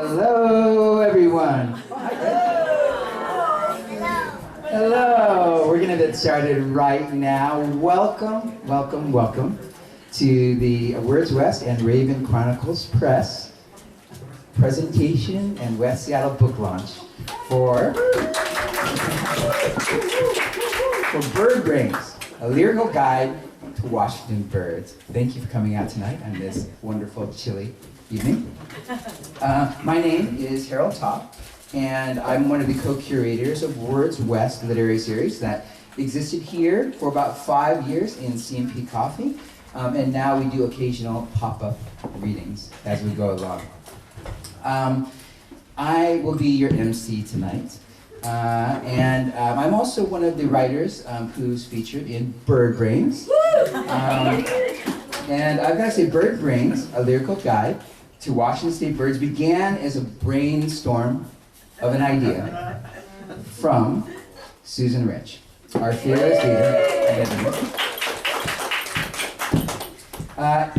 Hello, everyone. Hello. We're going to get started right now. Welcome to the Words West and Raven Chronicles Press presentation and West Seattle book launch for Birdbrains, a lyrical guide to Washington birds. Thank you for coming out tonight on this wonderful, chilly evening. My name is Harold Topp, and I'm one of the co-curators of Words West literary series that existed here for about 5 years in CMP Coffee, and now we do occasional pop-up readings as we go along. I will be your MC tonight, and I'm also one of the writers who's featured in Birdbrains. And I've got to say, Birdbrains, a lyrical guide to Washington State birds, began as a brainstorm of an idea from Susan Rich, our fearless leader.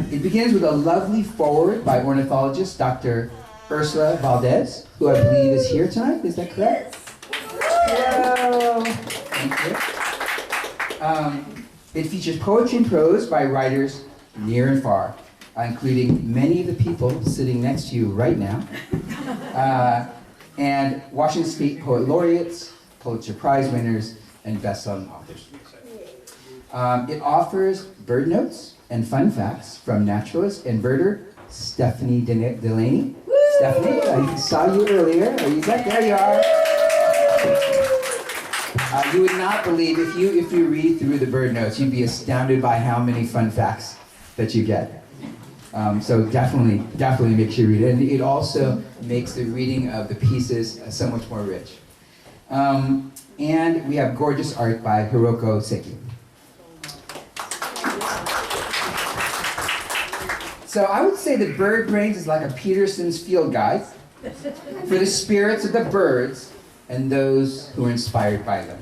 It begins with a lovely foreword by ornithologist Dr. Ursula Valdez, who I believe is here tonight. Is that correct? Hello. Thank you. It features poetry and prose by writers near and far, including many of the people sitting next to you right now, and Washington State Poet Laureates, Pulitzer Prize winners, and best-selling authors. It offers bird notes and fun facts from naturalist and birder Stephanie Delaney. Stephanie, I saw you earlier. Are you back? There you are. You would not believe, if you read through the bird notes, you'd be astounded by how many fun facts that you get. So definitely make sure you read it. And it also makes the reading of the pieces so much more rich. And we have gorgeous art by Hiroko Seki. So I would say that Birdbrains is like a Peterson's field guide for the spirits of the birds and those who are inspired by them.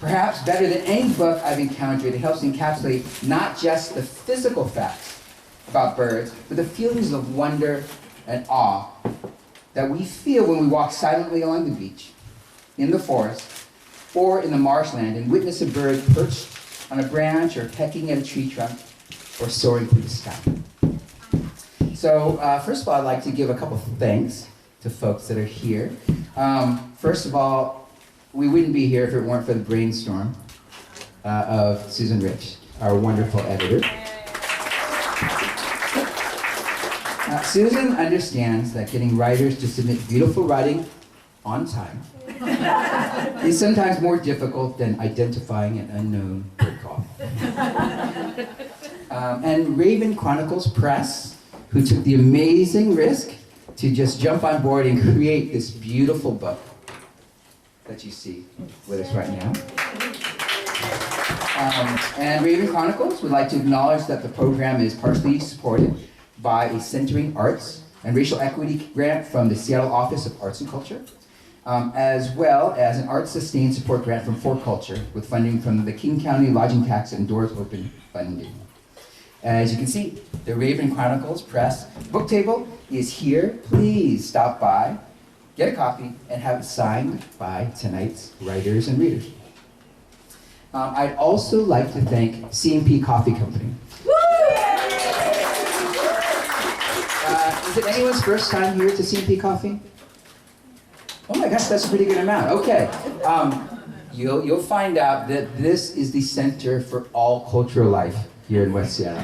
Perhaps better than any book I've encountered, it helps encapsulate not just the physical facts about birds, but the feelings of wonder and awe that we feel when we walk silently along the beach, in the forest, or in the marshland and witness a bird perched on a branch or pecking at a tree trunk or soaring through the sky. So first of all, I'd like to give a couple of thanks to folks that are here. First of all, we wouldn't be here if it weren't for the brainstorm of Susan Rich, our wonderful editor. Susan understands that getting writers to submit beautiful writing on time is sometimes more difficult than identifying an unknown bird call. And Raven Chronicles Press, who took the amazing risk to just jump on board and create this beautiful book that you see with us right now. And Raven Chronicles would like to acknowledge that the program is partially supported by a Centering Arts and Racial Equity grant from the Seattle Office of Arts and Culture, as well as an Arts Sustained Support grant from For Culture with funding from the King County Lodging Tax and Doors Open funding. As you can see, the Raven Chronicles Press book table is here. Please stop by, get a copy, and have it signed by tonight's writers and readers. I'd also like to thank CMP Coffee Company. Is it anyone's first time here to CMP Coffee? Oh my gosh, that's a pretty good amount. Okay. You'll find out that this is the center for all cultural life here in West Seattle.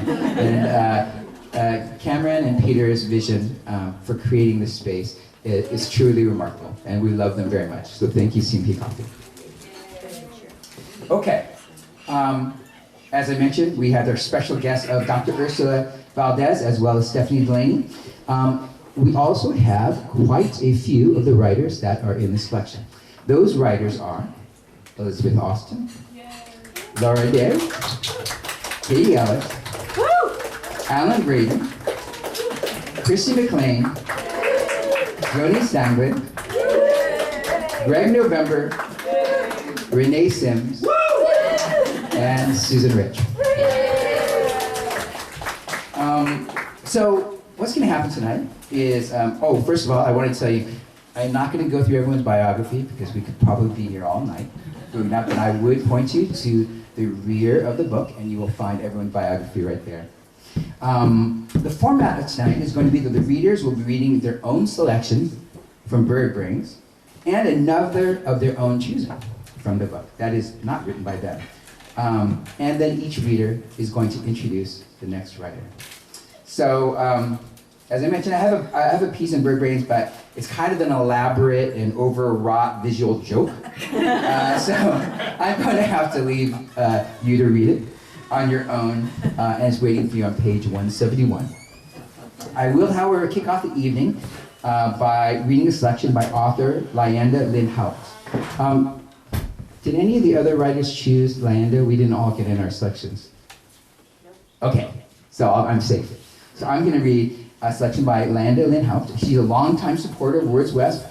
And Cameron and Peter's vision for creating this space is truly remarkable, and we love them very much. So thank you, CMP Coffee. Okay. As I mentioned, we had our special guest of Dr. Ursula Valdez, as well as Stephanie Delaney. We also have quite a few of the writers that are in this collection. Those writers are Elizabeth Austen, Laura Day, Katy Ellis, Alan Braden, Kristie McLean, Joannie Stangeland, Greg November, Renee Sims, and Susan Rich. So what's going to happen tonight is, first of all, I want to tell you, I'm not going to go through everyone's biography because we could probably be here all night doing that, but I would point you to the rear of the book and you will find everyone's biography right there. The format of tonight is going to be that the readers will be reading their own selection from Birdbrains and another of their own choosing from the book. That is not written by them. And then each reader is going to introduce the next writer. So, as I mentioned, I have a piece in Birdbrains, but it's kind of an elaborate and overwrought visual joke. So I'm going to have to leave you to read it on your own, and it's waiting for you on page 171. I will, however, kick off the evening by reading a selection by author Lyanda Lynn Howells. Did any of the other writers choose Lyanda? We didn't all get in our selections. Okay, so I'm safe. So I'm going to read a selection by Lyanda Lynn Howells. She's a longtime supporter of Words West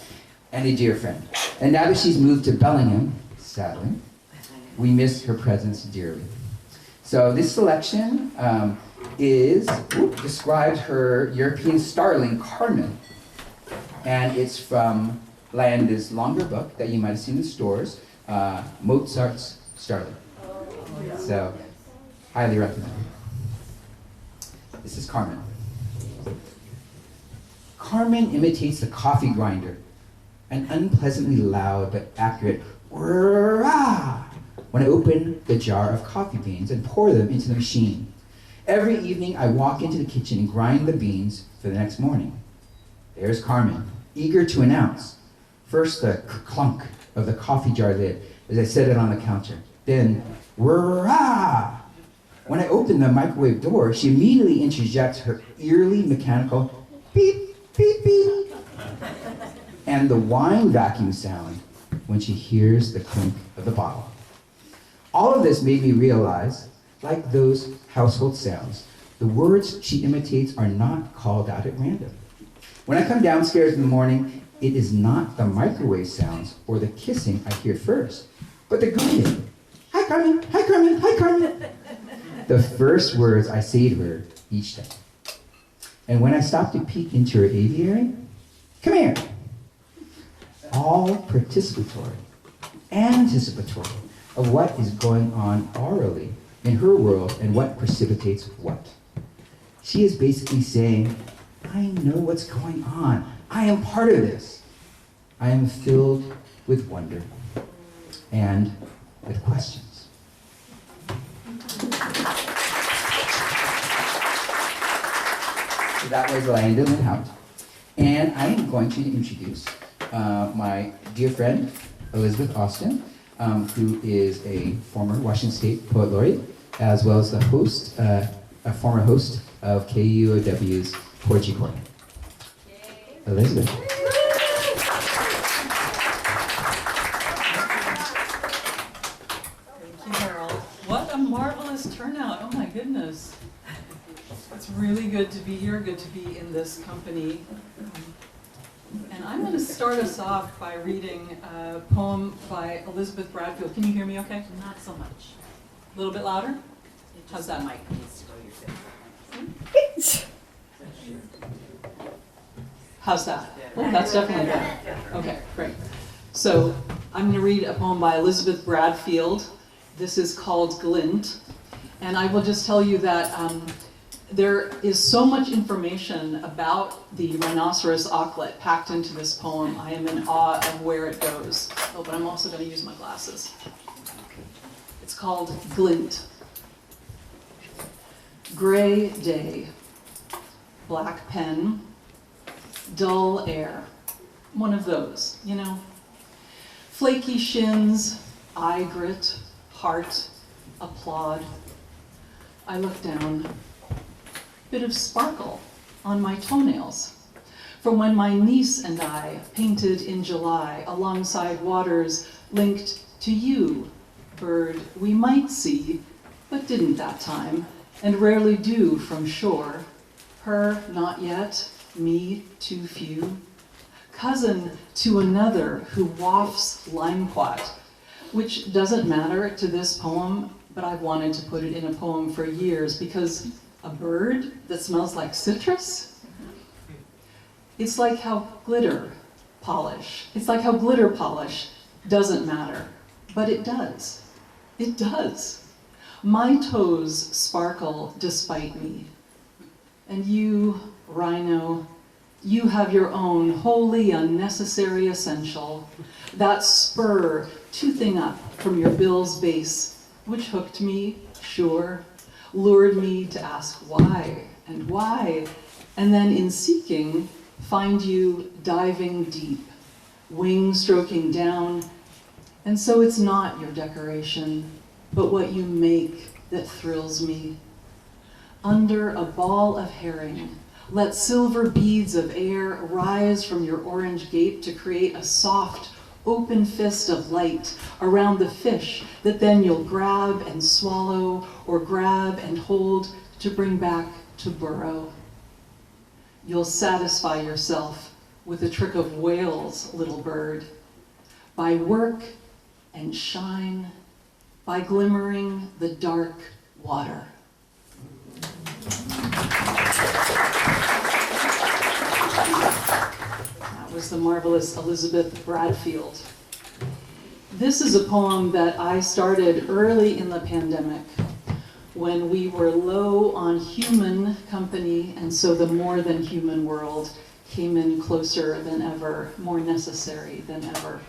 and a dear friend. And now that she's moved to Bellingham, sadly, we miss her presence dearly. So this selection describes her European starling, Carmen. And it's from Lyanda's longer book that you might have seen in stores, Mozart's Starling. So, highly recommend. This is Carmen. Carmen imitates the coffee grinder, an unpleasantly loud but accurate whirrah when I open the jar of coffee beans and pour them into the machine. Every evening I walk into the kitchen and grind the beans for the next morning. There's Carmen, eager to announce. First the clunk of the coffee jar lid as I set it on the counter. Then, whirrah! When I open the microwave door, she immediately interjects her eerily mechanical beep, beep, beep, and the wine vacuum sound when she hears the clink of the bottle. All of this made me realize, like those household sounds, the words she imitates are not called out at random. When I come downstairs in the morning, it is not the microwave sounds or the kissing I hear first, but the greeting. Hi, Carmen. Hi, Carmen. Hi, Carmen. The first words I say to her each day. And when I stop to peek into her aviary, come here. All participatory, anticipatory of what is going on orally in her world and what precipitates what. She is basically saying, I know what's going on. I am part of this. I am filled with wonder and with questions. So that was Lyanda Lynn Howells. And I am going to introduce my dear friend, Elizabeth Austen, who is a former Washington State Poet Laureate, as well as the host, a former host of KUOW's Poetry Corner. Elizabeth. Thank you, Harold. What a marvelous turnout. Oh my goodness. It's really good to be here, good to be in this company. And I'm going to start us off by reading a poem by Elizabeth Bradfield. Can you hear me okay? Not so much. A little bit louder? How's that? Mic needs to go your face. How's that? Oh, that's definitely better. Okay, great. So I'm going to read a poem by Elizabeth Bradfield. This is called Glint. And I will just tell you that there is so much information about the rhinoceros auklet packed into this poem. I am in awe of where it goes. Oh, but I'm also going to use my glasses. It's called Glint. Gray day, black pen, dull air. One of those, you know. Flaky shins, eye grit, heart, applaud. I look down. Bit of sparkle on my toenails from when my niece and I painted in July alongside waters linked to you, bird we might see, but didn't that time, and rarely do from shore. Her not yet, me too few. Cousin to another who wafts limequat, which doesn't matter to this poem, but I've wanted to put it in a poem for years because a bird that smells like citrus? It's like how glitter polish doesn't matter, but it does. It does. My toes sparkle despite me. And you, rhino, you have your own wholly unnecessary essential, that spur toothing up from your bill's base, which hooked me, sure, lured me to ask why, and then in seeking, find you diving deep, wing stroking down, and so it's not your decoration, but what you make that thrills me. Under a ball of herring, let silver beads of air rise from your orange gape to create a soft, open fist of light around the fish that then you'll grab and swallow or grab and hold to bring back to burrow. You'll satisfy yourself with a trick of whales, little bird, by work and shine, by glimmering the dark water. That was the marvelous Elizabeth Bradfield. This is a poem that I started early in the pandemic when we were low on human company, and so the more than human world came in closer than ever, more necessary than ever.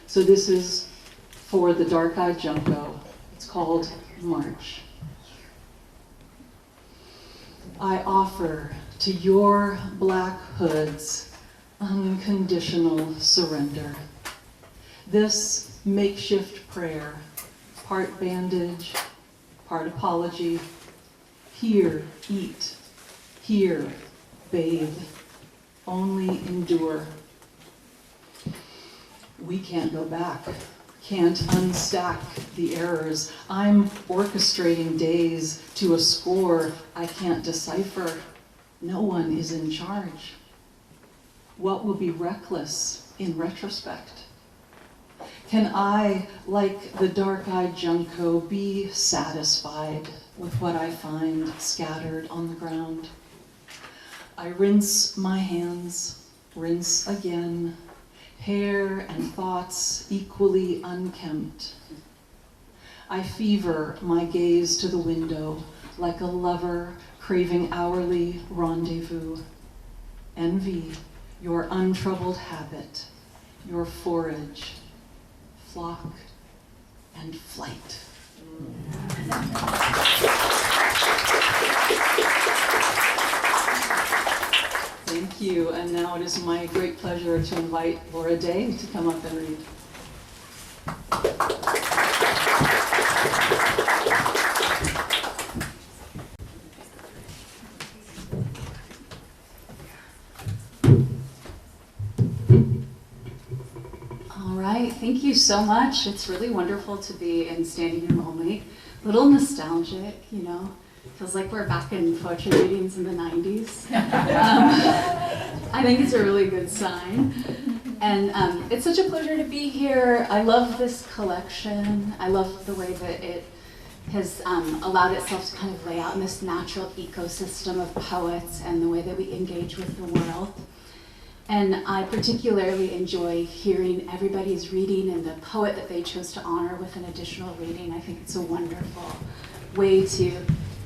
So this is for the dark-eyed junco. It's called March. I offer to your black hoods unconditional surrender. This makeshift prayer, part bandage, part apology. Here, eat. Here, bathe. Only endure. We can't go back. Can't unstack the errors. I'm orchestrating days to a score I can't decipher. No one is in charge. What will be reckless in retrospect? Can I, like the dark-eyed junco, be satisfied with what I find scattered on the ground? I rinse my hands, rinse again, hair and thoughts equally unkempt. I fever my gaze to the window like a lover craving hourly rendezvous. Envy your untroubled habit, your forage, flock, and flight. Thank you, and now it is my great pleasure to invite Laura Day to come up and read. All right, thank you so much. It's really wonderful to be in standing room only. A little nostalgic, you know. Feels like we're back in poetry readings in the 90s. I think it's a really good sign. And it's such a pleasure to be here. I love this collection. I love the way that it has allowed itself to kind of lay out in this natural ecosystem of poets and the way that we engage with the world. And I particularly enjoy hearing everybody's reading and the poet that they chose to honor with an additional reading. I think it's a wonderful way to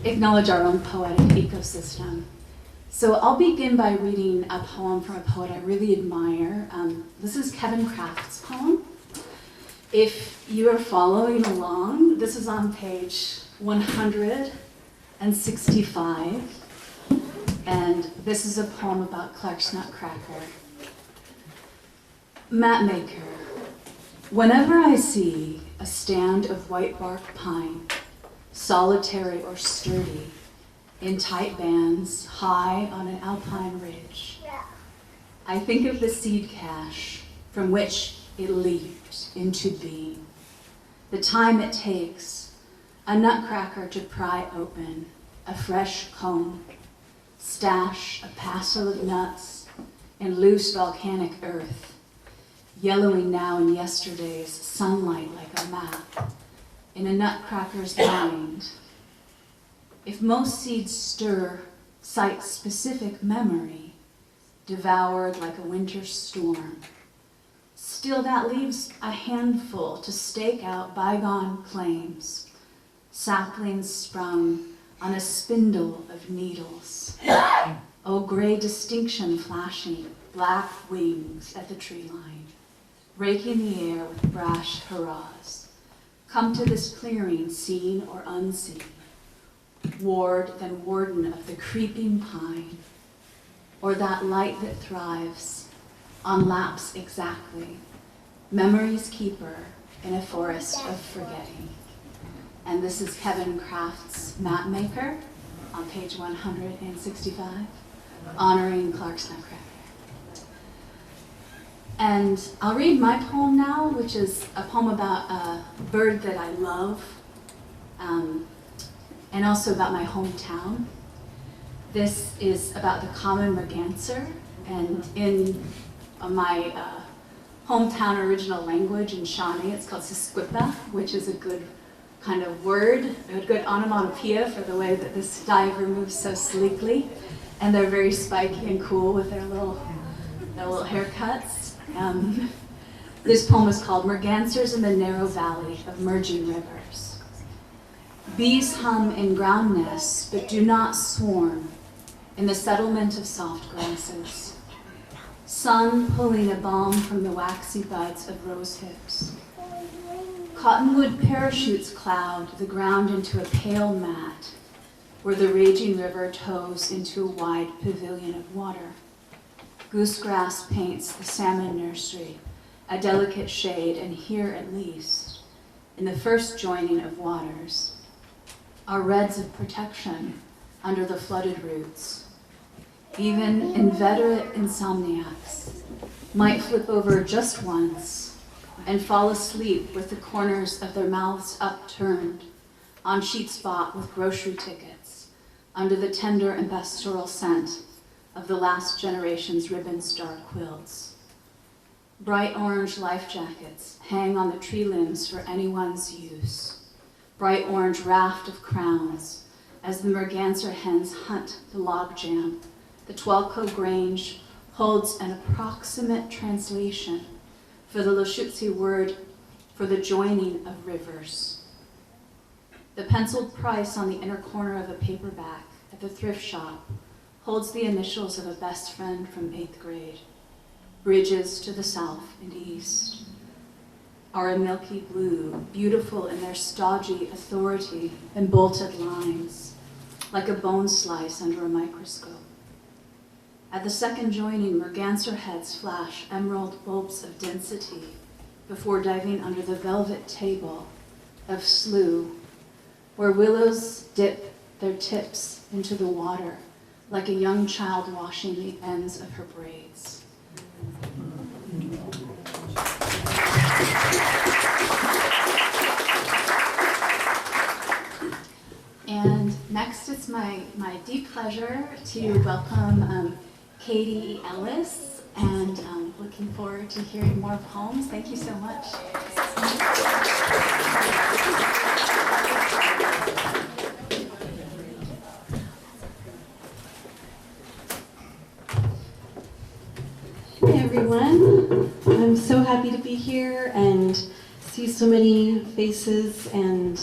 acknowledge our own poetic ecosystem. So I'll begin by reading a poem from a poet I really admire. This is Kevin Kraft's poem. If you are following along, this is on page 165. And this is a poem about Clark's Nutcracker. Mapmaker. Whenever I see a stand of white bark pine, solitary or sturdy, in tight bands, high on an alpine ridge, I think of the seed cache from which it leaped into being, the time it takes a nutcracker to pry open a fresh cone, stash a passel of nuts in loose volcanic earth, yellowing now in yesterday's sunlight like a map in a nutcracker's mind. If most seeds stir site-specific memory, devoured like a winter storm. Still that leaves a handful to stake out bygone claims, saplings sprung on a spindle of needles. Oh, gray distinction flashing, black wings at the tree line, raking the air with brash hurrahs. Come to this clearing, seen or unseen, ward then warden of the creeping pine, or that light that thrives on laps exactly, memory's keeper in a forest of forgetting. And this is Kevin Kraft's Mapmaker on page 165, honoring Clark's Nutcracker. And I'll read my poem now, which is a poem about a bird that I love, and also about my hometown. This is about the common merganser, and in my hometown original language in Shawnee, it's called Sisquipa, which is a good kind of word, a good onomatopoeia for the way that this diver moves so sleekly. And they're very spiky and cool with their little haircuts. This poem is called Mergansers in the Narrow Valley of Merging Rivers. Bees hum in ground nests, but do not swarm in the settlement of soft grasses. Sun pulling a balm from the waxy buds of rose hips. Cottonwood parachutes cloud the ground into a pale mat, where the raging river tows into a wide pavilion of water. Goosegrass paints the salmon nursery a delicate shade, and here at least, in the first joining of waters, are reds of protection under the flooded roots. Even inveterate insomniacs might flip over just once and fall asleep with the corners of their mouths upturned on sheets bought with grocery tickets under the tender and pastoral scent of the last generation's ribbon star quilts. Bright orange life jackets hang on the tree limbs for anyone's use. Bright orange raft of crowns as the merganser hens hunt the logjam. The Twelco Grange holds an approximate translation for the Lushootseed word for the joining of rivers. The penciled price on the inner corner of a paperback at the thrift shop holds the initials of a best friend from 8th grade. Bridges to the south and east are a milky blue, beautiful in their stodgy authority and bolted lines, like a bone slice under a microscope. At the second joining, merganser heads flash emerald bulbs of density before diving under the velvet table of slough, where willows dip their tips into the water like a young child washing the ends of her braids. And next, it's my deep pleasure to welcome Katy E. Ellis, and looking forward to hearing more poems. Thank you so much. Hey everyone, I'm so happy to be here and see so many faces and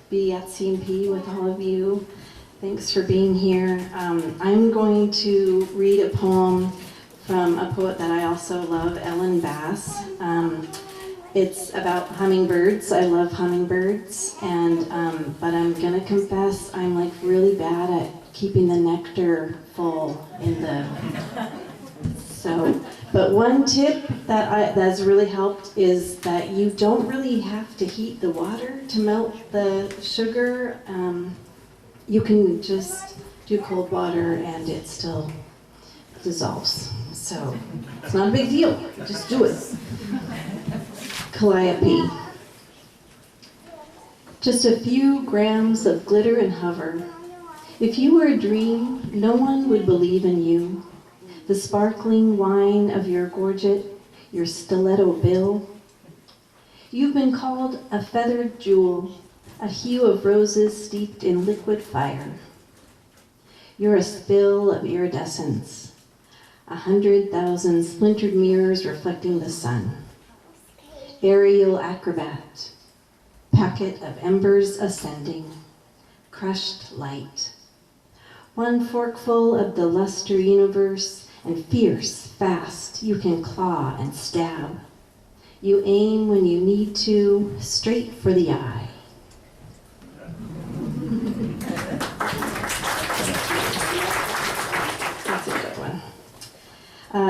be at C&P with all of you. Thanks for being here. I'm going to read a poem from a poet that I also love, Ellen Bass. It's about hummingbirds. I love hummingbirds, and but I'm gonna confess I'm like really bad at keeping the nectar full in the. But one tip that's really helped is that you don't really have to heat the water to melt the sugar. You can just do cold water and it still dissolves. So it's not a big deal, just do it. Calliope. Just a few grams of glitter and hover. If you were a dream, no one would believe in you. The sparkling wine of your gorget, your stiletto bill. You've been called a feathered jewel, a hue of roses steeped in liquid fire. You're a spill of iridescence. 100,000 splintered mirrors reflecting the sun. Aerial acrobat, packet of embers ascending, crushed light. One forkful of the luster universe, and fierce, fast, you can claw and stab. You aim when you need to, straight for the eye. That's a good one.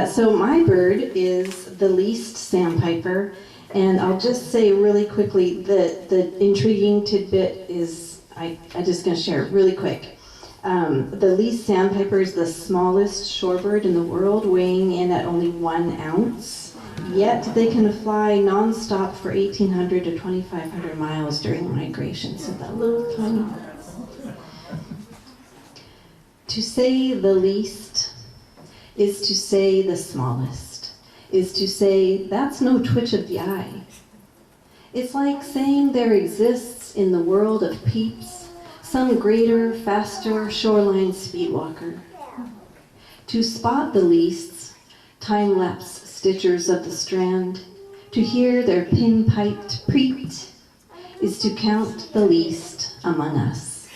So my bird is the least sandpiper, and I'll just say really quickly that the intriguing tidbit is, I'm just going to share it really quick. The least sandpiper is the smallest shorebird in the world, weighing in at only 1 ounce. Yet they can fly nonstop for 1,800 to 2,500 miles during migration. So that little tiny. To say the least is to say the smallest, is to say that's no twitch of the eye. It's like saying there exists in the world of peeps some greater, faster shoreline speedwalker. To spot the leasts, time-lapse stitchers of the strand, to hear their pin-piped preet, is to count the least among us.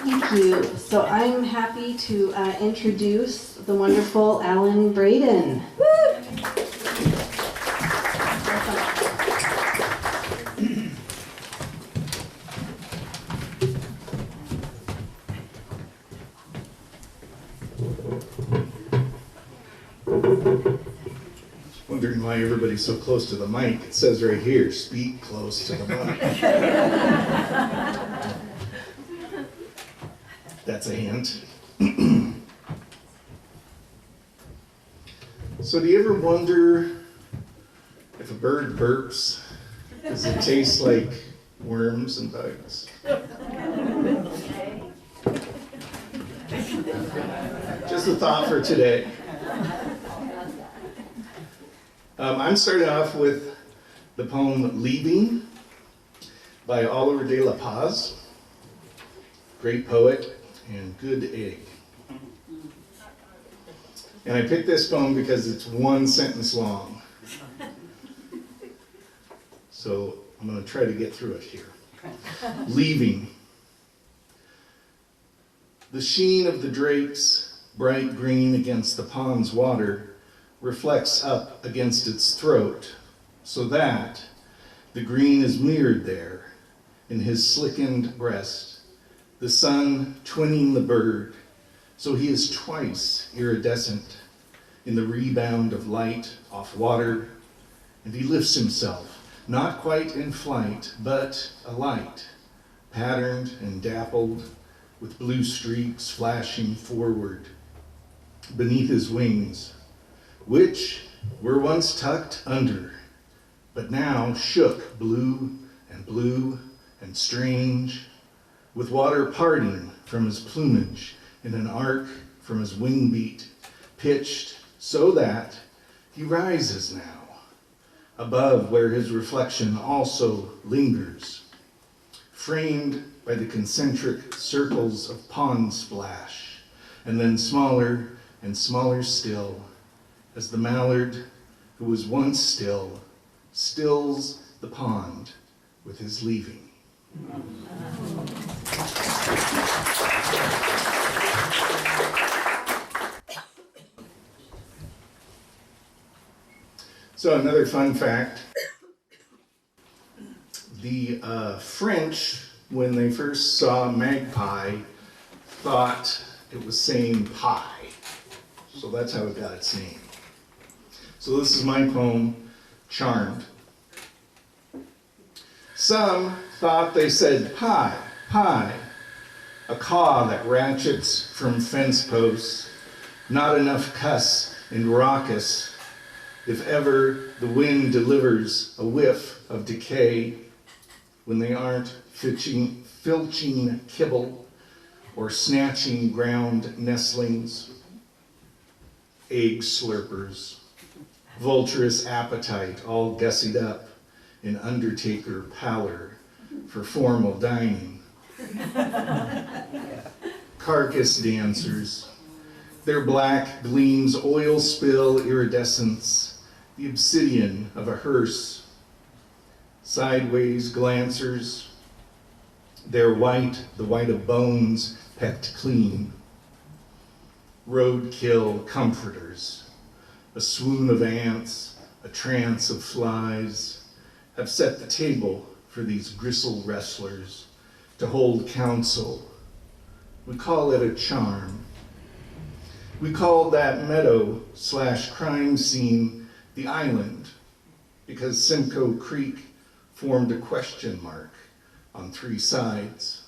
Thank you. So I'm happy to introduce the wonderful Alan Braden. Wondering why everybody's so close to the mic. It says right here, speak close to the mic. That's a hint. So do you ever wonder if a bird burps, does it taste like worms and bugs? Just a thought for today. I'm starting off with the poem Leaving by Oliver de la Paz. Great poet and good egg. And I picked this poem because it's 1 sentence long. So I'm going to try to get through it here. Leaving. The sheen of the drakes, bright green against the pond's water, reflects up against its throat, so that the green is mirrored there in his slickened breast, the sun twinning the bird, so he is twice iridescent in the rebound of light off water, and he lifts himself, not quite in flight, but alight, patterned and dappled with blue streaks flashing forward beneath his wings, which were once tucked under, but now shook blue and strange, with water parting from his plumage in an arc from his wing beat, pitched so that he rises now, above where his reflection also lingers, framed by the concentric circles of pond splash, and then smaller and smaller still, as the mallard, who was once still, stills the pond with his leaving. So another fun fact, the French, when they first saw magpie, thought it was saying pie. So that's how it got its name. So this is my poem, Charmed. Some thought they said pie, pie, a caw that ratchets from fence posts, not enough cuss and raucous, if ever the wind delivers a whiff of decay, when they aren't filching kibble or snatching ground nestlings, egg slurpers, vulturous appetite all gussied up in undertaker pallor for formal dining, Carcass dancers. Their black gleams oil spill iridescence, the obsidian of a hearse. Sideways glancers. Their white, the white of bones, pecked clean. Roadkill comforters. A swoon of ants, a trance of flies, have set the table for these gristle wrestlers to hold counsel. We call it a charm. We called that meadow/crime scene the island because Simcoe Creek formed a question mark on 3 sides.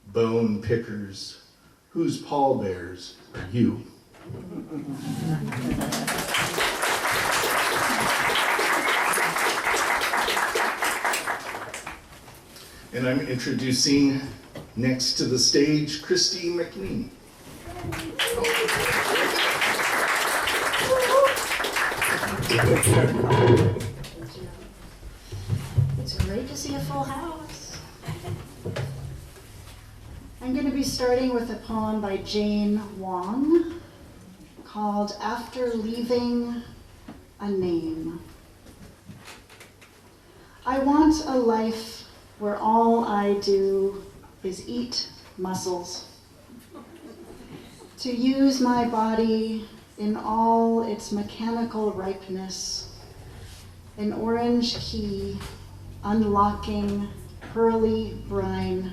Bone pickers, whose pallbearers are you? And I'm introducing next to the stage Kristie McLean. It's great to see a full house. I'm going to be starting with a poem by Jane Wong called After Leaving a Name. I want a life where all I do is eat mussels, to use my body in all its mechanical ripeness, an orange key unlocking pearly brine,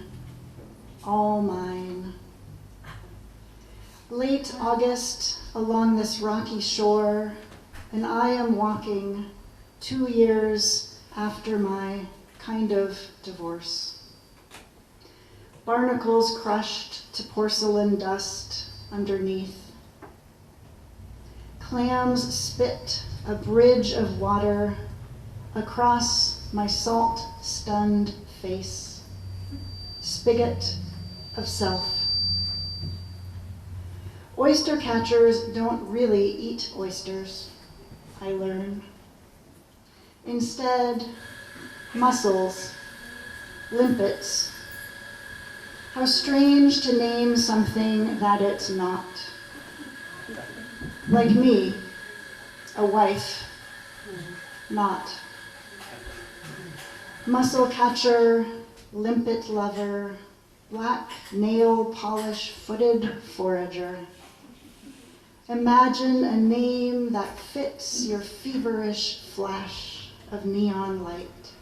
all mine. Late August along this rocky shore, and I am walking 2 years after my kind of divorce. Barnacles crushed to porcelain dust underneath. Clams spit a bridge of water across my salt-stunned face. Spigot of self. Oyster catchers don't really eat oysters, I learn. Instead, mussels, limpets. How strange to name something that it's not. Like me, a wife, not. Mussel catcher, limpet lover, black nail polish footed forager. Imagine a name that fits your feverish flash of neon light.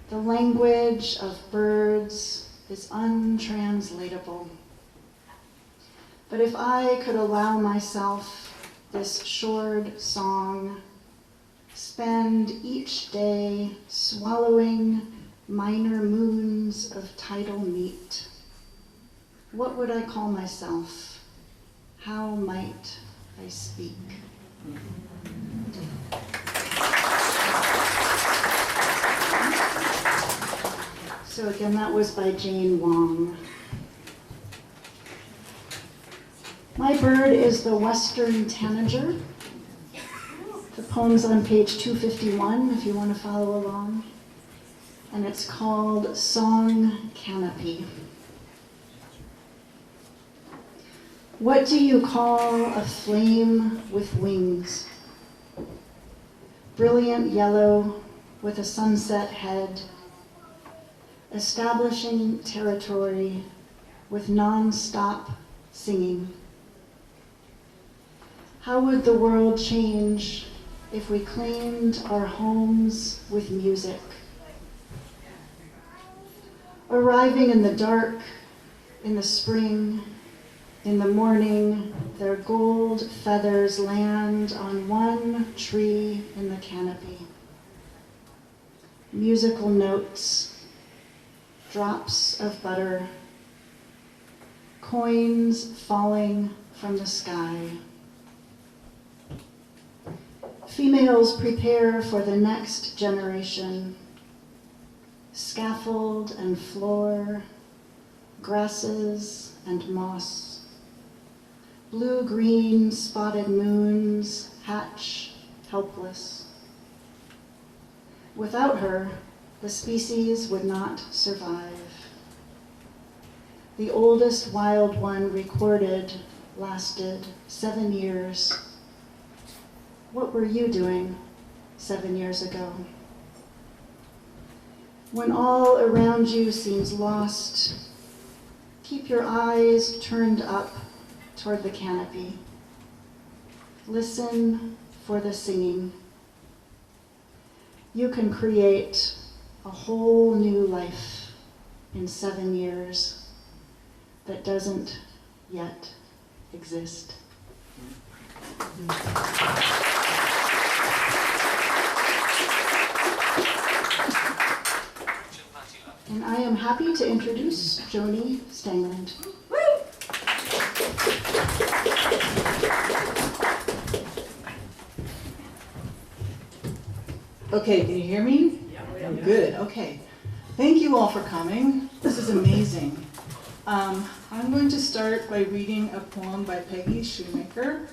The language of birds is untranslatable. But if I could allow myself this shored song, spend each day swallowing minor moons of tidal meat, what would I call myself? How might I speak? So again, that was by Jane Wong. My bird is the western tanager. The poem's on page 251 if you want to follow along. And it's called Song Canopy. What do you call a flame with wings? Brilliant yellow with a sunset head, establishing territory with non-stop singing. How would the world change if we claimed our homes with music? Arriving in the dark, in the spring, in the morning, their gold feathers land on one tree in the canopy. Musical notes, drops of butter, coins falling from the sky. Females prepare for the next generation. Scaffold and floor, grasses and moss. Blue-green spotted moons hatch helpless. Without her, the species would not survive. The oldest wild one recorded lasted 7 years. What were you doing 7 years ago? When all around you seems lost, keep your eyes turned up toward the canopy. Listen for the singing. You can create a whole new life in 7 years that doesn't yet exist. And I am happy to introduce Joannie Stangeland. Okay, can you hear me? Yeah. Good, okay. Thank you all for coming. This is amazing. I'm going to start by reading a poem by Peggy Shoemaker,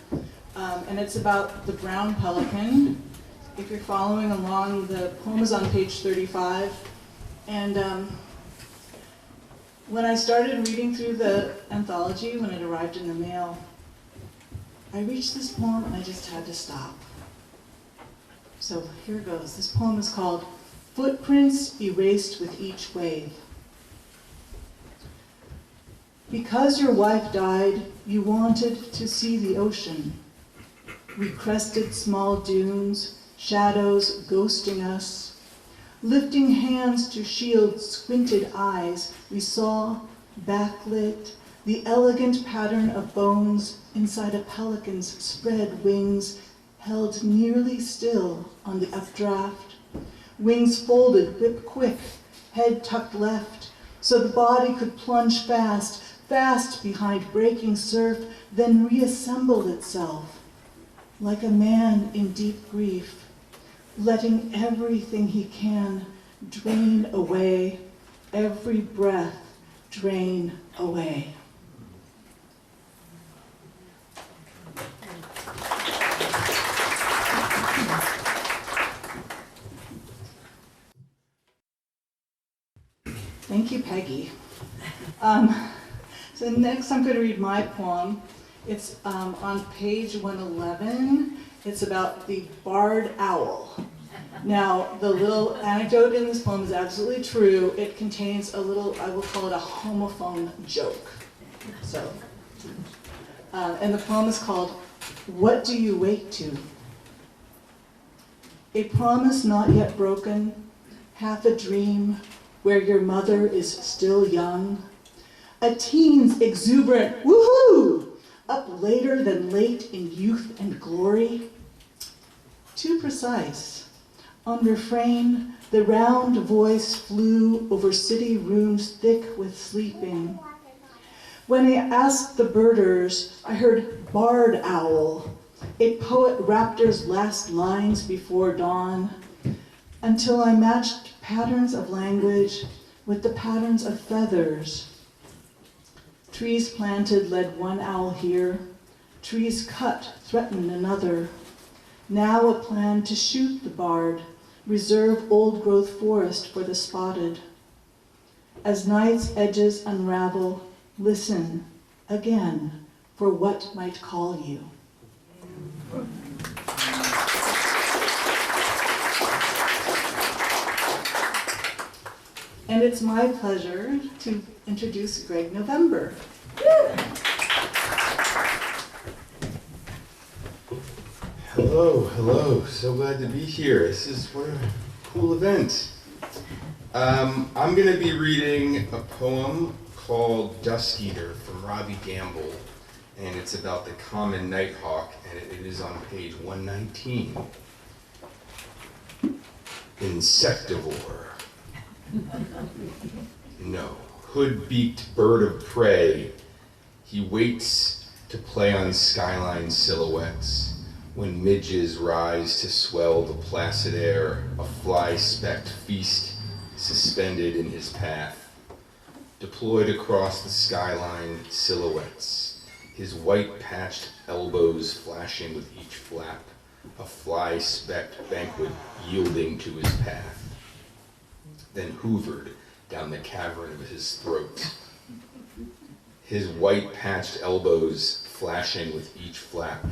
and it's about the brown pelican. If you're following along, the poem is on page 35. And when I started reading through the anthology, when it arrived in the mail, I reached this poem and I just had to stop. So here it goes. This poem is called Footprints Erased with Each Wave. Because your wife died, you wanted to see the ocean. We crested small dunes, shadows ghosting us. Lifting hands to shield squinted eyes, we saw, backlit, the elegant pattern of bones inside a pelican's spread wings, held nearly still on the updraft. Wings folded, whip quick, head tucked left, so the body could plunge fast, fast behind breaking surf, then reassemble itself, like a man in deep grief, letting everything he can drain away, every breath drain away. Thank you, Peggy. So next I'm going to read my poem. It's on page 111. It's about the barred owl. Now, the little anecdote in this poem is absolutely true. It contains a little, I will call it a homophone joke. So, and the poem is called, What Do You Wake To? A promise not yet broken, half a dream where your mother is still young. A teen's exuberant woohoo, up later than late in youth and glory. Too precise. On refrain, the round voice flew over city rooms thick with sleeping. When I asked the birders, I heard barred owl, a poet raptor's last lines before dawn, until I matched patterns of language with the patterns of feathers. Trees planted led one owl here, trees cut threatened another. Now a plan to shoot the barred, reserve old-growth forest for the spotted. As night's edges unravel, listen again for what might call you. And it's my pleasure to introduce Greg November. Hello, so glad to be here. What a cool event. I'm going to be reading a poem called Dusk Eater from Robbie Gamble, and it's about the common nighthawk, and it is on page 119. Insectivore. No, hood-beaked bird of prey, he waits to play on skyline silhouettes. When midges rise to swell the placid air, a fly-specked feast suspended in his path. Deployed across the skyline silhouettes, his white-patched elbows flashing with each flap, a fly-specked banquet yielding to his path. then hoovered down the cavern of his throat. His white-patched elbows flashing with each flap,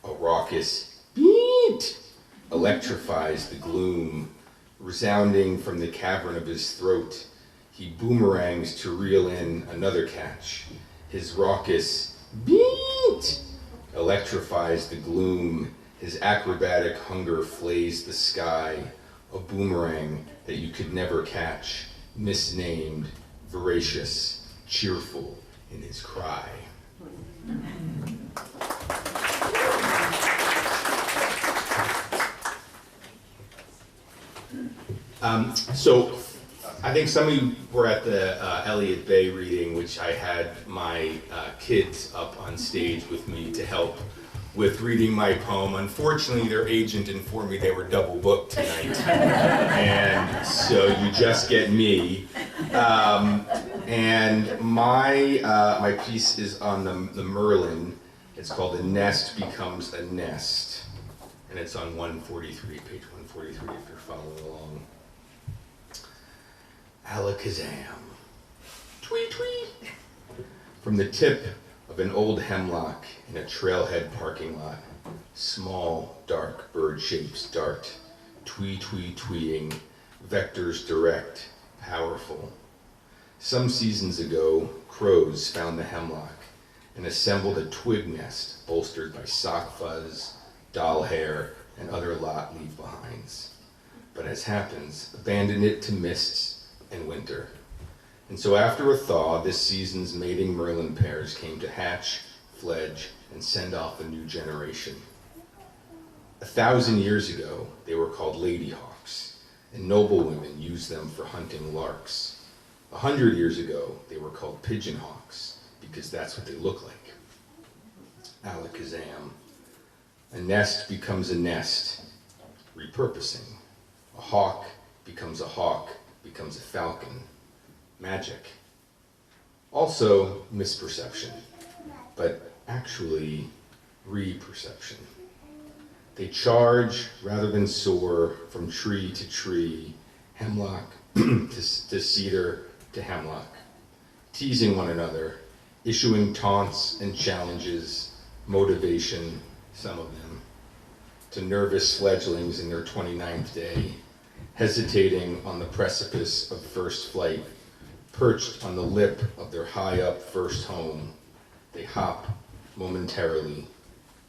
a raucous beat electrifies the gloom, resounding from the cavern of his throat. He boomerangs to reel in another catch. His raucous beat electrifies the gloom. His acrobatic hunger flays the sky, a boomerang that you could never catch, misnamed, voracious, cheerful in his cry. So I think some of you were at the Elliott Bay reading, which I had my kids up on stage with me to help with reading my poem. Unfortunately, their agent informed me they were double booked tonight. And so you just get me. And my piece is on the Merlin. It's called A Nest Becomes a Nest. And it's on 143, page 143 if you're following along. Alakazam. Tweet, tweet. From the tip of an old hemlock in a trailhead parking lot, small, dark bird shapes dart, twee, twee, tweeing, vectors direct, powerful. Some seasons ago, crows found the hemlock and assembled a twig nest bolstered by sock fuzz, doll hair, and other lot leave-behinds. But as happens, abandoned it to mists and winter. And so after a thaw, this season's mating merlin pairs came to hatch, fledge, and send off a new generation. 1,000 years ago, they were called ladyhawks, and noblewomen used them for hunting larks. 100 years ago, they were called pigeonhawks, because that's what they look like. Alakazam. A nest becomes a nest, repurposing. A hawk becomes a falcon. Magic. Also misperception, but actually reperception. They charge rather than soar from tree to tree, hemlock to cedar to hemlock, teasing one another, issuing taunts and challenges, motivation, some of them, to nervous fledglings in their 29th day, hesitating on the precipice of first flight, perched on the lip of their high-up first home. They hop momentarily,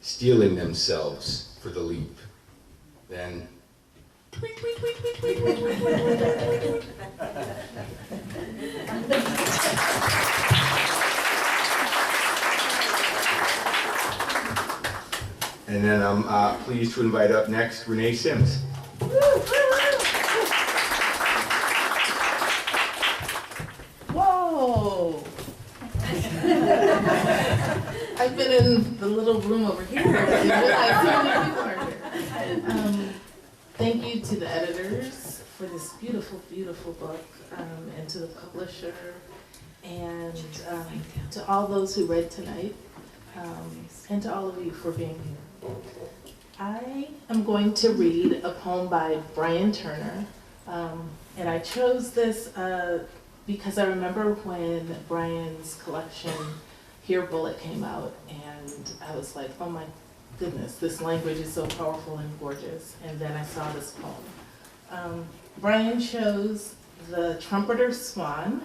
steeling themselves for the leap. Then, tweet, tweet, tweet, tweet, tweet, tweet, tweet, tweet, tweet, tweet, tweet. And then I'm pleased to invite up next Renee Sims. Whoa! I've been in the little room over here. I didn't realize how many people are here. Thank you to the editors for this beautiful, beautiful book, and to the publisher, and to all those who read tonight, and to all of you for being here. I am going to read a poem by Brian Turner, and I chose this because I remember when Brian's collection, Here Bullet, came out, and I was like, oh my goodness, this language is so powerful and gorgeous, and then I saw this poem. Brian chose the trumpeter swan,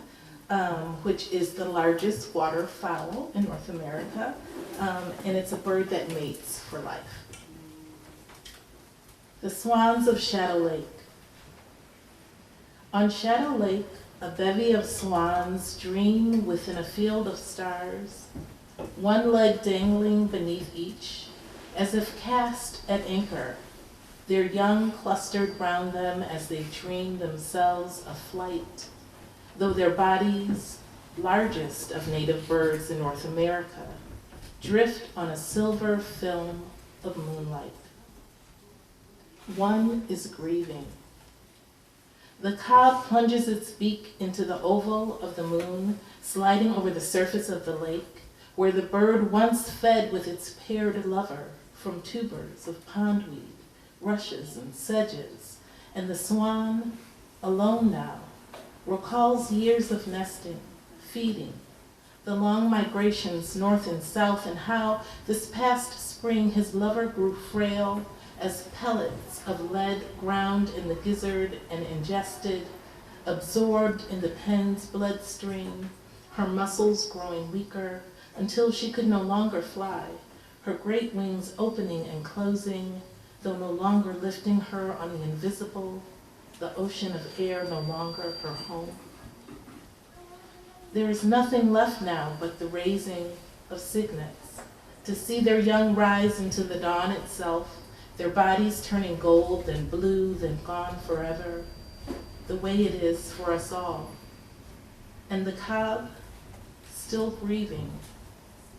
which is the largest waterfowl in North America, and it's a bird that mates for life. The swans of Shadow Lake. On Shadow Lake, a bevy of swans dream within a field of stars, one leg dangling beneath each, as if cast at anchor, their young clustered round them as they dream themselves aflight, though their bodies, largest of native birds in North America, drift on a silver film of moonlight. One is grieving. The cob plunges its beak into the oval of the moon, sliding over the surface of the lake, where the bird once fed with its paired lover from tubers of pondweed, rushes, and sedges, and the swan, alone now, recalls years of nesting, feeding, the long migrations north and south, and how this past spring his lover grew frail as pellets of lead ground in the gizzard and ingested, absorbed in the pen's bloodstream, her muscles growing weaker until she could no longer fly, her great wings opening and closing, though no longer lifting her on the invisible, the ocean of air no longer her home. There is nothing left now but the raising of cygnets, to see their young rise into the dawn itself, their bodies turning gold, then blue, then gone forever, the way it is for us all. And the cob, still breathing,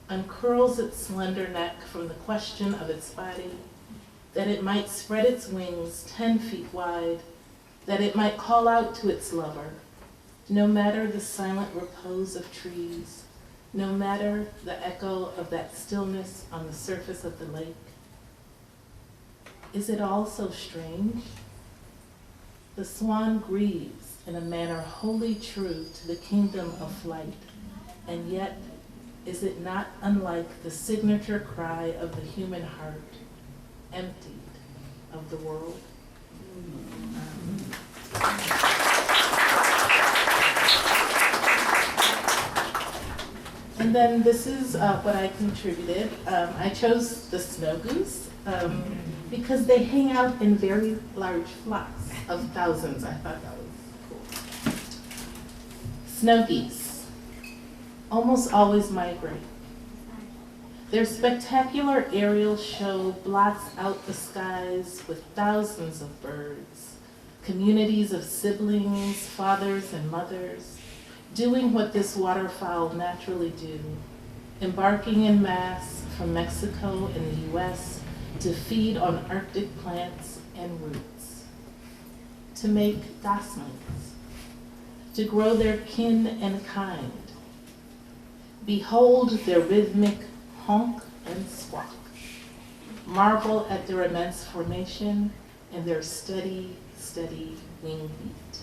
uncurls its slender neck from the question of its body, that it might spread its wings 10 feet wide, that it might call out to its lover, no matter the silent repose of trees, no matter the echo of that stillness on the surface of the lake. Is it all so strange? The swan grieves in a manner wholly true to the kingdom of flight, and yet is it not unlike the signature cry of the human heart, emptied of the world? And then this is what I contributed. I chose the snow goose because they hang out in very large flocks of thousands. I thought that was cool. Snow geese almost always migrate. Their spectacular aerial show blots out the skies with thousands of birds, communities of siblings, fathers and mothers, doing what this waterfowl naturally do, embarking en masse from Mexico and the US to feed on Arctic plants and roots, to make goslings, to grow their kin and kind. Behold their rhythmic honk and squawk, marvel at their immense formation and their steady, steady wing beat.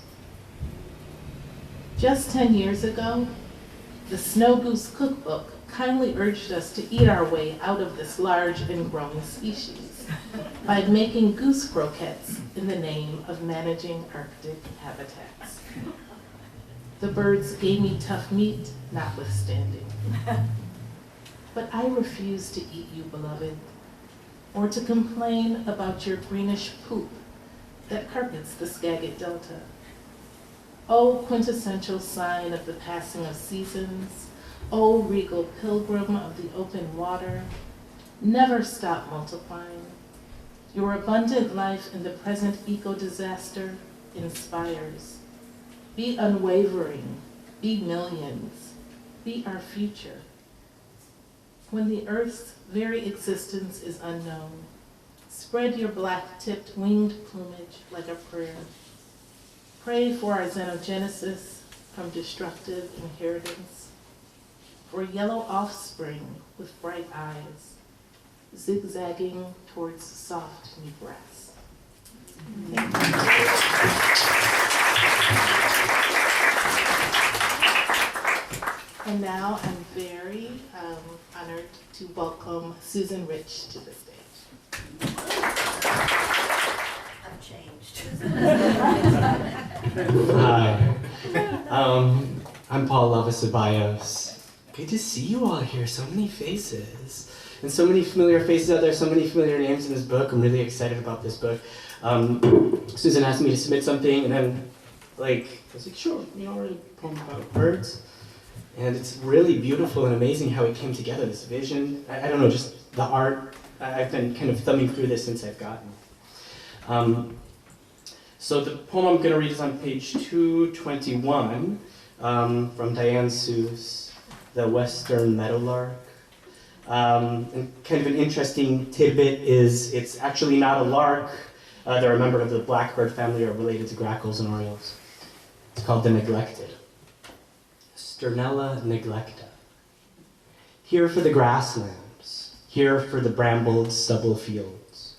Just 10 years ago, the Snow Goose Cookbook kindly urged us to eat our way out of this large and growing species by making goose croquettes in the name of managing Arctic habitats. The bird's gamey tough meat notwithstanding. But I refuse to eat you, beloved, or to complain about your greenish poop that carpets the Skagit Delta. O quintessential sign of the passing of seasons, O regal pilgrim of the open water, never stop multiplying. Your abundant life in the present eco-disaster inspires. Be unwavering, be millions, be our future. When the Earth's very existence is unknown, spread your black-tipped winged plumage like a prayer. Pray for our xenogenesis from destructive inheritance, for yellow offspring with bright eyes, zigzagging towards soft new grass. Thank you. And now I'm very honored to welcome Susan Rich to the stage. I've changed. Hi, I'm Hlava Ceballos. Good to see you all here, so many faces. And so many familiar faces out there, so many familiar names in this book. I'm really excited about this book. Susan asked me to submit something, and then, I was like, sure, write a poem about birds. And it's really beautiful and amazing how it came together, this vision. I don't know, just the art. I've been kind of thumbing through this since I've gotten it. So the poem I'm going to read is on page 221 from Diane Seuss, The Western Meadowlark. And kind of an interesting tidbit is it's actually not a lark. They're a member of the blackbird family or related to grackles and orioles. It's called the neglected. Sternella neglecta. Here for the grasslands, here for the brambled stubble fields,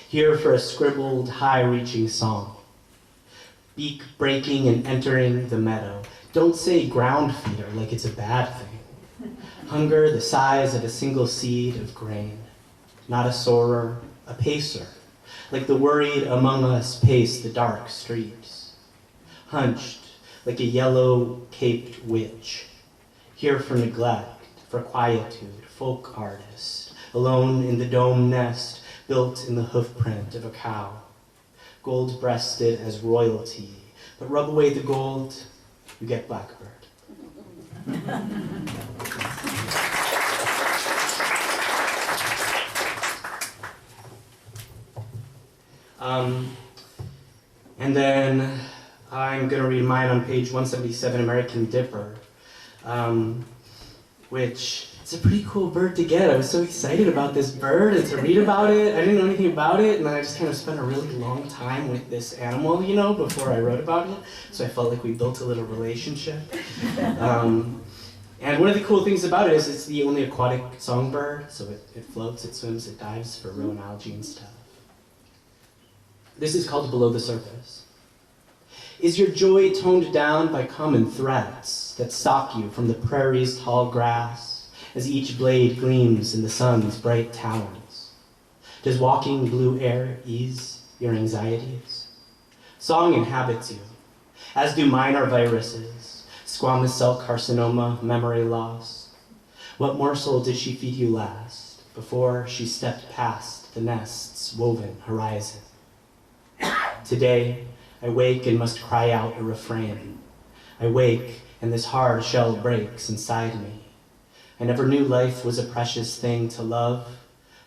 here for a scribbled high-reaching song. beak breaking and entering the meadow. Don't say ground feeder like it's a bad thing. Hunger the size of a single seed of grain. Not a soarer, a pacer, like the worried among us pace the dark streets. Hunched like a yellow-caped witch, here for neglect, for quietude, folk artist, alone in the dome nest built in the hoofprint of a cow, gold-breasted as royalty, but rub away the gold, you get blackbird. And then I'm going to read mine on page 177, American Dipper, which it's a pretty cool bird to get. I was so excited about this bird and to read about it. I didn't know anything about it, and then I just kind of spent a really long time with this animal, you know, before I wrote about it. So I felt like we built a little relationship. And one of the cool things about it is it's the only aquatic songbird, so it floats, it swims, it dives for roe and algae and stuff. This is called Below the Surface. Is your joy toned down by common threats that stalk you from the prairie's tall grass as each blade gleams in the sun's bright talons? Does walking blue air ease your anxieties? Song inhabits you, as do minor viruses, squamous cell carcinoma, memory loss. What morsel did she feed you last before she stepped past the nest's woven horizon? Today, I wake and must cry out a refrain. I wake and this hard shell breaks inside me. I never knew life was a precious thing to love.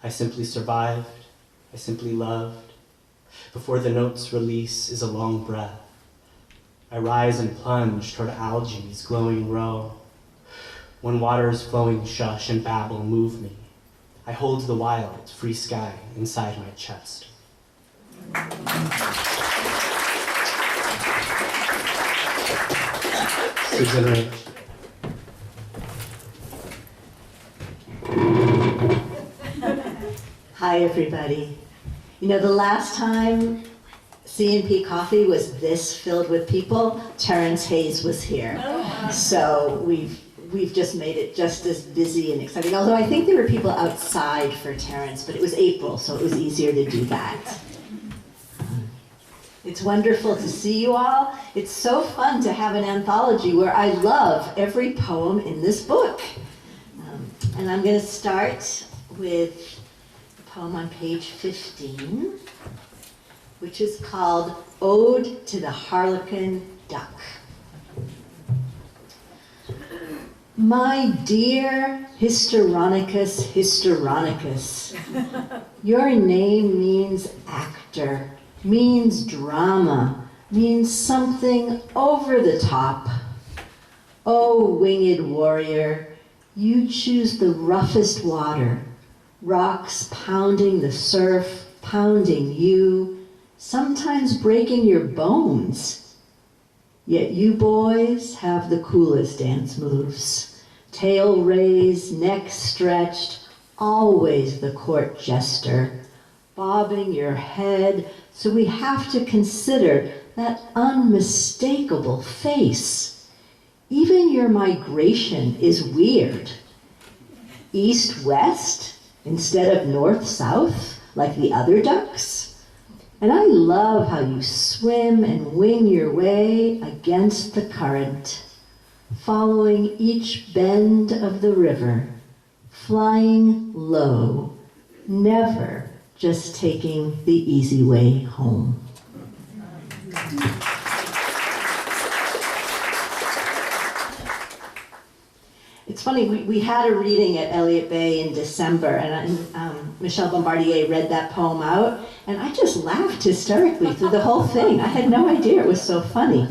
I simply survived. I simply loved. Before the note's release is a long breath. I rise and plunge toward algae's glowing row. When water's flowing shush and babble move me, I hold the wild, free sky inside my chest. Susan Rich. Hi, everybody. You know, the last time C&P Coffee was this filled with people, Terrence Hayes was here. So we've just made it just as busy and exciting. Although I think there were people outside for Terrence, but it was April, so it was easier to do that. It's wonderful to see you all. It's so fun to have an anthology where I love every poem in this book. And I'm going to start with a poem on page 15, which is called Ode to the Harlequin Duck. My dear Histrionicus Histrionicus, your name means actor, means drama, means something over the top. Oh, winged warrior, you choose the roughest water, rocks pounding the surf, pounding you, sometimes breaking your bones. Yet you boys have the coolest dance moves. Tail raised, neck stretched, always the court jester, bobbing your head, so we have to consider that unmistakable face. Even your migration is weird. East-west instead of north-south, like the other ducks. And I love how you swim and wing your way against the current, following each bend of the river, flying low, never just taking the easy way home. It's funny, we had a reading at Elliott Bay in December, and Michelle Bombardier read that poem out, and I just laughed hysterically through the whole thing. I had no idea it was so funny.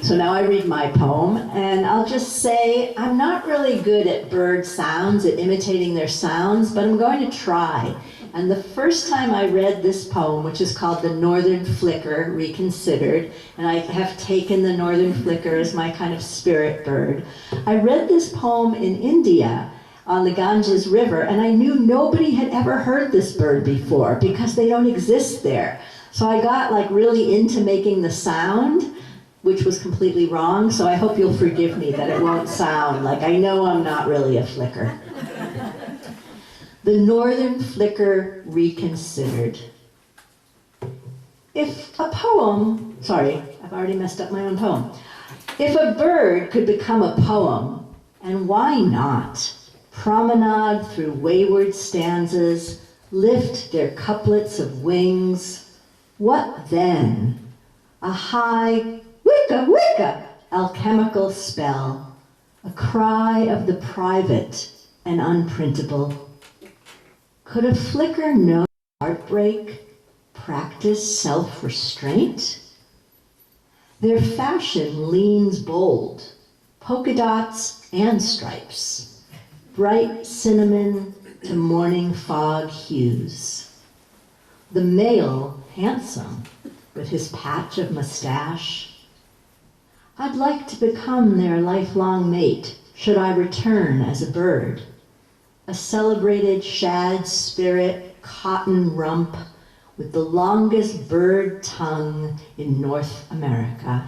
So now I read my poem, and I'll just say I'm not really good at bird sounds, at imitating their sounds, but I'm going to try. And the first time I read this poem, which is called The Northern Flicker Reconsidered, and I have taken the Northern Flicker as my kind of spirit bird, I read this poem in India on the Ganges River, and I knew nobody had ever heard this bird before because they don't exist there. So I got like really into making the sound, which was completely wrong, so I hope you'll forgive me that it won't sound like I know I'm not really a flicker. The Northern Flicker Reconsidered. If a poem, sorry, I've already messed up my own poem. If a bird could become a poem, and why not? Promenade through wayward stanzas, lift their couplets of wings. What then? A high wicka wicka alchemical spell, a cry of the private and unprintable. Could a flicker know heartbreak, practice self-restraint? Their fashion leans bold, polka dots and stripes, bright cinnamon to morning fog hues. The male handsome with his patch of mustache. I'd like to become their lifelong mate should I return as a bird. A celebrated shad spirit cotton rump with the longest bird tongue in North America.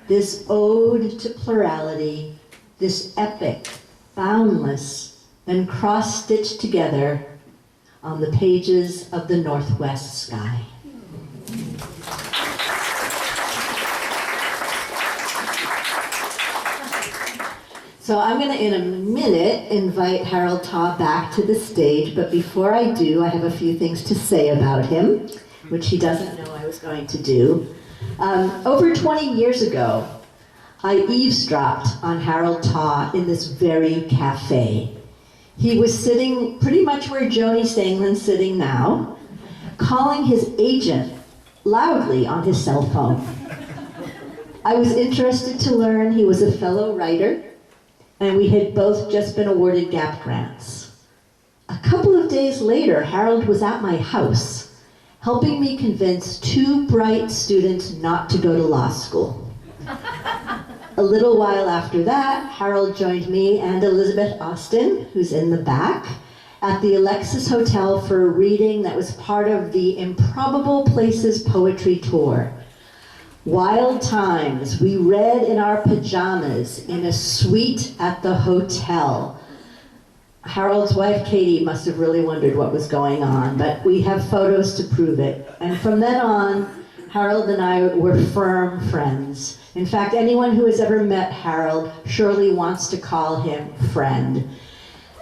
This ode to plurality, this epic, boundless, and cross-stitched together on the pages of the Northwest sky. So I'm going to, in a minute, invite Harold Taw back to the stage, but before I do, I have a few things to say about him, which he doesn't know I was going to do. Over 20 years ago, I eavesdropped on Harold Taw in this very cafe. He was sitting pretty much where Joannie Stangeland's sitting now, calling his agent loudly on his cell phone. I was interested to learn he was a fellow writer, and we had both just been awarded GAP grants. A couple of days later, Harold was at my house, helping me convince two bright students not to go to law school. A little while after that, Harold joined me and Elizabeth Austen, who's in the back, at the Alexis Hotel for a reading that was part of the Improbable Places Poetry Tour. Wild times, we read in our pajamas in a suite at the hotel. Harold's wife, Katy, must have really wondered what was going on, but we have photos to prove it. And from then on, Harold and I were firm friends. In fact, anyone who has ever met Harold surely wants to call him friend.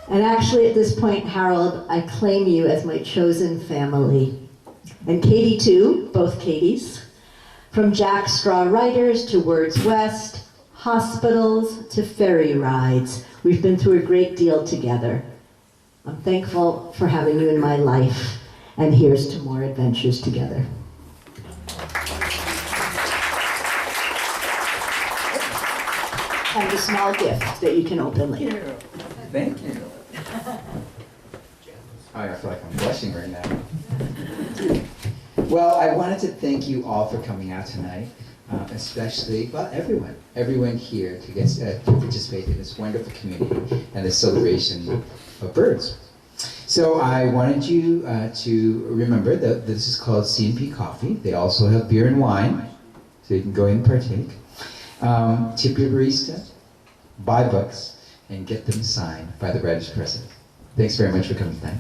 And actually, at this point, Harold, I claim you as my chosen family. And Katy, too, both Katys. From Jack Straw Writers to Words West, hospitals to ferry rides, we've been through a great deal together. I'm thankful for having you in my life, and here's to more adventures together. And a small gift that you can open later. Thank you. I feel like I'm blushing right now. Well, I wanted to thank you all for coming out tonight, especially, well, everyone here to get to participate in this wonderful community and this celebration of birds. So I wanted you to remember that this is called C&P Coffee. They also have beer and wine, so you can go in and partake. Tip your barista, buy books, and get them signed by the writers' president. Thanks very much for coming tonight.